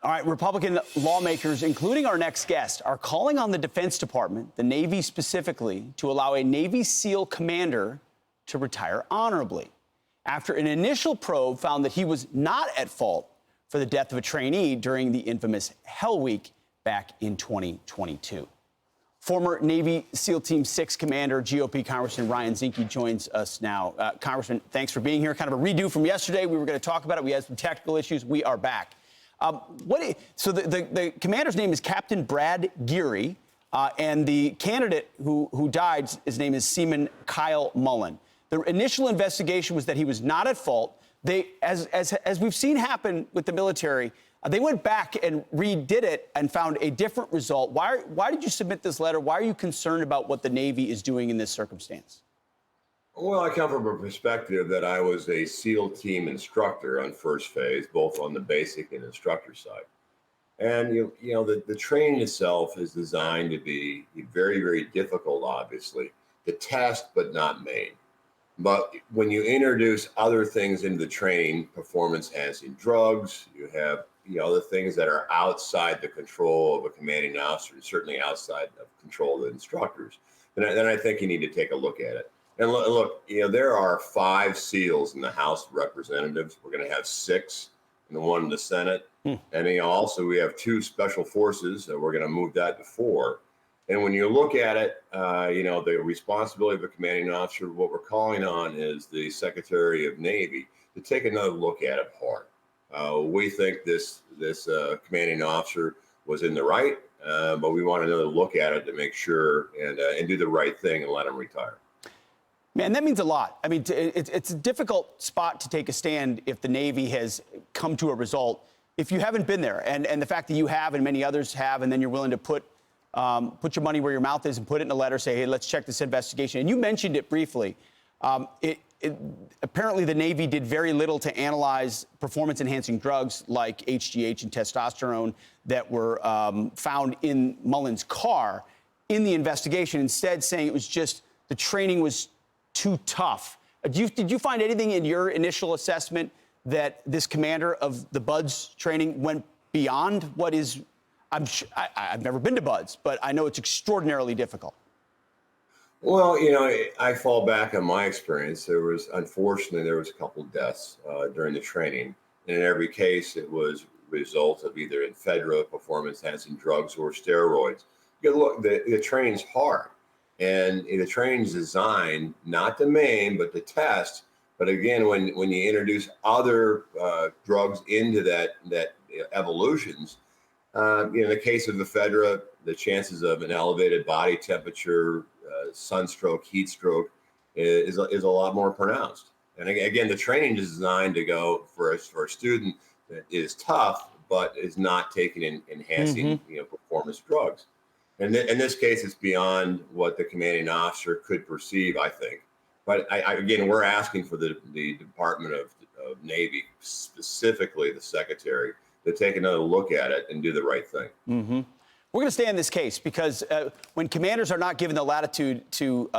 All right, Republican lawmakers, including our next guest, are calling on the Defense Department, the Navy specifically, to allow a Navy SEAL commander to retire honorably after an initial probe found that he was not at fault for the death of a trainee during the infamous Hell Week back in 2022. Former Navy SEAL Team 6 commander, GOP Congressman Ryan Zinke joins us now. Congressman, thanks for being here. Kind of a redo from yesterday. We were going to talk about it. We had some technical issues. We are back. So the commander's name is Captain Brad Geary, and the candidate who died, his name is Seaman Kyle Mullen. The initial investigation was that he was not at fault. They, as we've seen happen with the military, they went back and redid it and found a different result. Why did you submit this letter? Why are you concerned about what the Navy is doing in this circumstance? Well, I come from a perspective that I was a SEAL team instructor on first phase, both on the basic and instructor side. And, the training itself is designed to be very, very difficult, obviously, to test but not main. But when you introduce other things into the training, performance-enhancing drugs, you have other things that are outside the control of a commanding officer, certainly outside of control of the instructors, then I think you need to take a look at it. And look, there are 5 SEALs in the House of Representatives. We're going to have 6 and the 1 in the Senate. And also we have 2 special forces. We're going to move that to 4. And when you look at it, the responsibility of a commanding officer, what we're calling on is the Secretary of Navy to take another look at it hard. We think this commanding officer was in the right, but we want another look at it to make sure and do the right thing and let him retire. Man, that means a lot. I mean, it's a difficult spot to take a stand if the Navy has come to a result. If you haven't been there, and the fact that you have and many others have, and then you're willing to put your money where your mouth is and put it in a letter, say, hey, let's check this investigation. And you mentioned it briefly. Apparently, the Navy did very little to analyze performance-enhancing drugs like HGH and testosterone that were found in Mullen's car in the investigation, instead saying it was just the training was too tough. Did you find anything in your initial assessment that this commander of the BUDS training went beyond what is, I've never been to BUDS, but I know it's extraordinarily difficult? Well, I fall back on my experience. Unfortunately, there was a couple deaths during the training. And in every case, it was a result of either ephedra, performance-enhancing drugs, or steroids. Look, the training's hard. And the training is designed not to maim, but to test. But again, when you introduce other drugs into that evolutions, in the case of ephedra, the chances of an elevated body temperature, sunstroke, heat stroke is a lot more pronounced. And again, the training is designed to go for a student that is tough, but is not taking enhancing performance drugs. And in this case, it's beyond what the commanding officer could perceive, I think. But again, we're asking for the Department of Navy, specifically the Secretary, to take another look at it and do the right thing. We're going to stay on this case because when commanders are not given the latitude to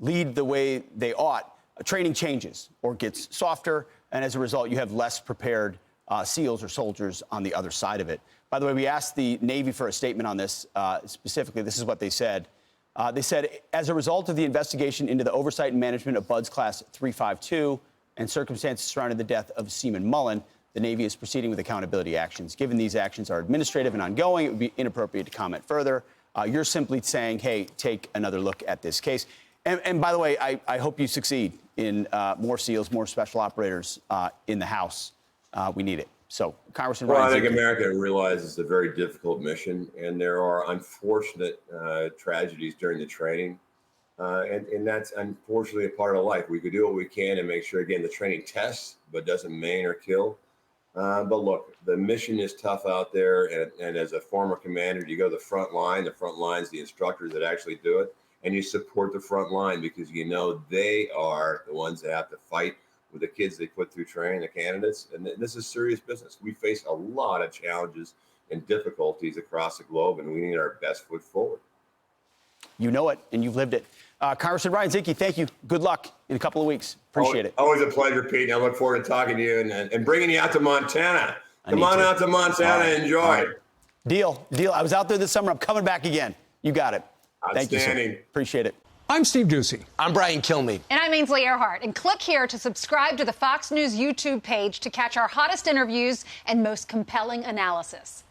lead the way they ought, training changes or gets softer, and as a result, you have less prepared SEALs or soldiers on the other side of it. By the way, we asked the Navy for a statement on this specifically. This is what they said. They said, as a result of the investigation into the oversight and management of BUDS Class 352 and circumstances surrounding the death of Seaman Mullen, the Navy is proceeding with accountability actions. Given these actions are administrative and ongoing, it would be inappropriate to comment further. You're simply saying, hey, take another look at this case. And by the way, I hope you succeed in more SEALs, more special operators in the House. We need it. So, Congressman Ryan. Well, I think America realizes it's a very difficult mission, and there are unfortunate tragedies during the training. And that's unfortunately a part of life. We could do what we can and make sure, again, the training tests, but doesn't maim or kill. But look, the mission is tough out there. And as a former commander, you go to the front line. The front line's the instructors that actually do it. And you support the front line because they are the ones that have to fight with the kids they put through training, the candidates. And this is serious business. We face a lot of challenges and difficulties across the globe, and we need our best foot forward. You know it, and you've lived it. Congressman Ryan Zinke, thank you. Good luck in a couple of weeks. Appreciate it. Always a pleasure, Pete. I look forward to talking to you and bringing you out to Montana. Come on out to Montana and enjoy. All right. Deal. I was out there this summer. I'm coming back again. You got it. Thank you, sir. Appreciate it. I'm Steve Ducey. I'm Brian Kilmeade. And I'm Ainsley Earhart. And click here to subscribe to the Fox News YouTube page to catch our hottest interviews and most compelling analysis.